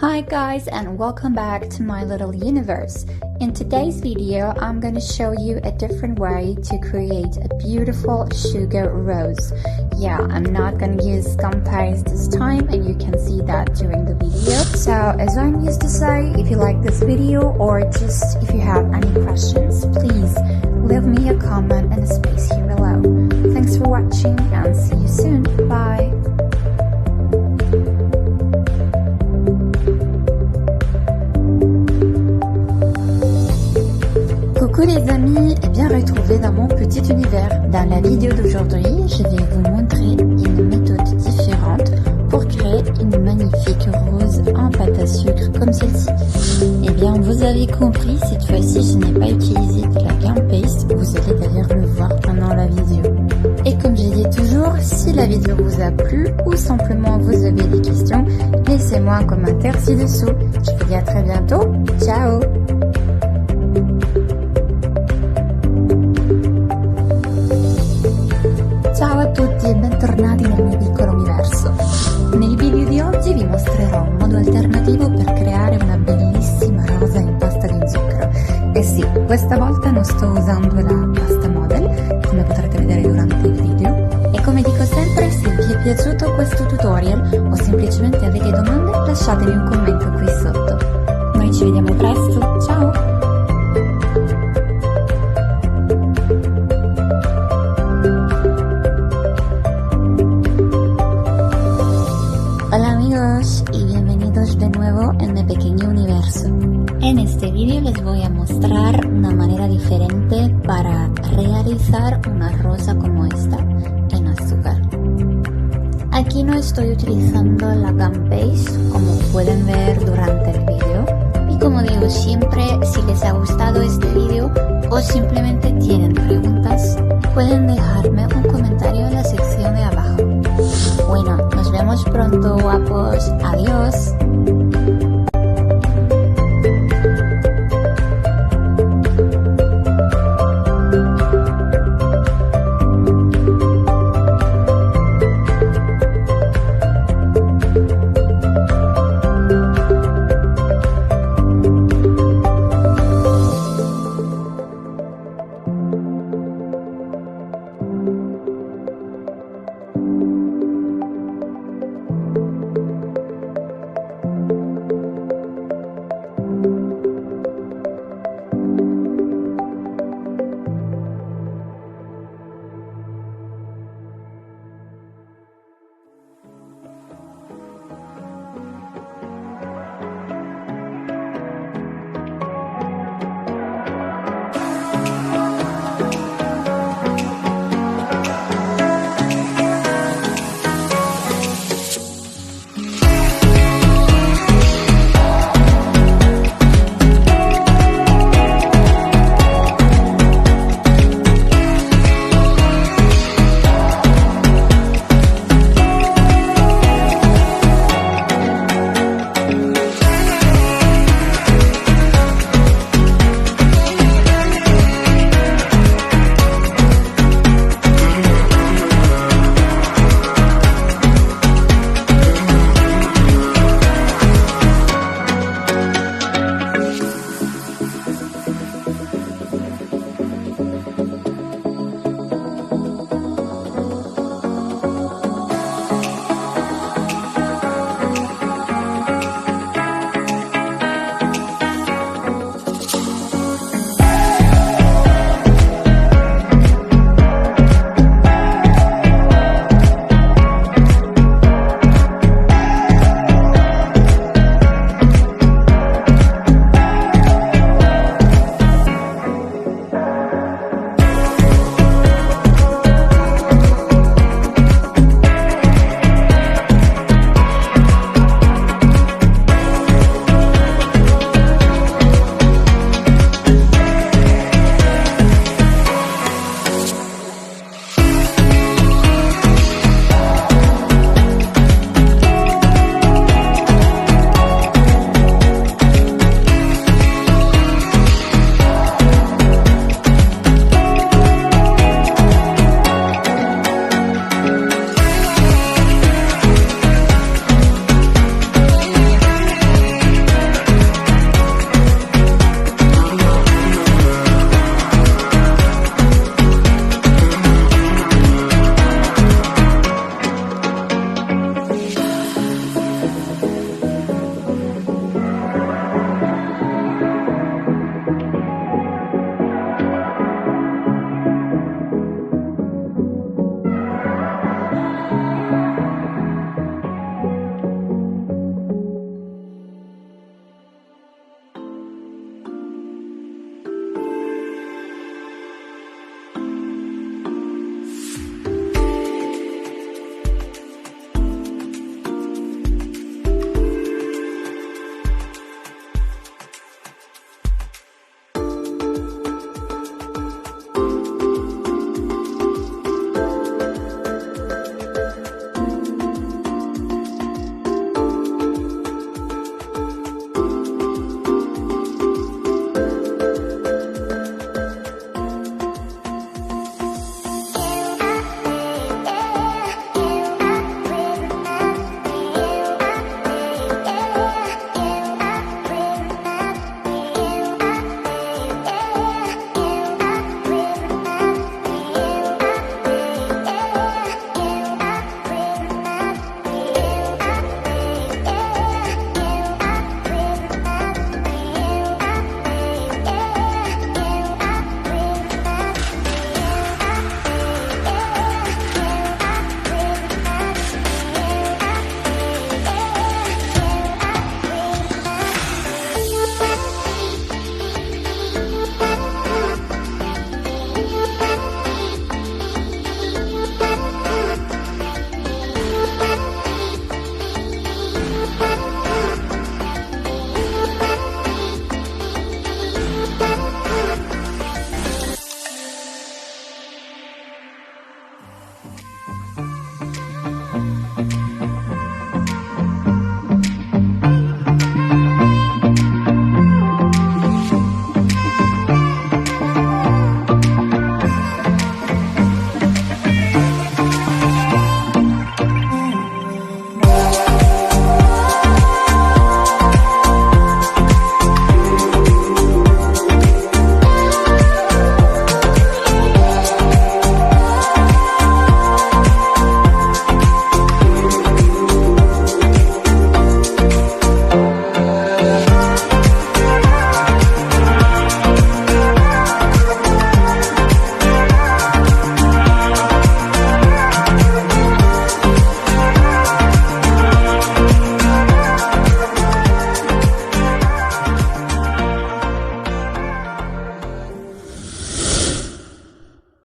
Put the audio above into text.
Hi guys, and welcome back to my little universe. In today's video, I'm going to show you a different way to create a beautiful sugar rose. Yeah, I'm not going to use gum paste this time, and you can see that during the video. So, as I'm used to say, if you like this video or just if you have any questions, please leave me a comment and a space here below. Thanks for watching and see you soon. Bye! Coucou les amis et bien retrouvés dans mon petit univers. Dans la vidéo d'aujourd'hui, je vais vous montrer une méthode différente pour créer une magnifique rose en pâte à sucre comme celle-ci. Et bien vous avez compris, cette fois-ci je n'ai pas utilisé de la gum paste, vous allez d'ailleurs le voir pendant la vidéo. Et comme je dis toujours, si la vidéo vous a plu ou simplement vous avez des questions, laissez-moi un commentaire ci-dessous. Je vous dis à très bientôt, ciao! Ciao a tutti e bentornati nel mio piccolo universo. Nel video di oggi vi mostrerò un modo alternativo per creare una bellissima rosa in pasta di zucchero. E sì, questa volta non sto usando la pasta model, come potrete vedere durante il video. E come dico sempre, se vi è piaciuto questo tutorial o semplicemente avete domande, lasciatemi un commento qui sotto. Noi ci vediamo presto, ciao! Hola amigos y bienvenidos de nuevo en mi pequeño universo. En este vídeo les voy a mostrar una manera diferente para realizar una rosa como esta en azúcar. Aquí no estoy utilizando la gum paste como pueden ver durante el vídeo. Y como digo siempre, si les ha gustado este vídeo o simplemente tienen preguntas, pueden dejarme un comentario en la sección de abajo. Bueno, nos vemos pronto, guapos. Adiós.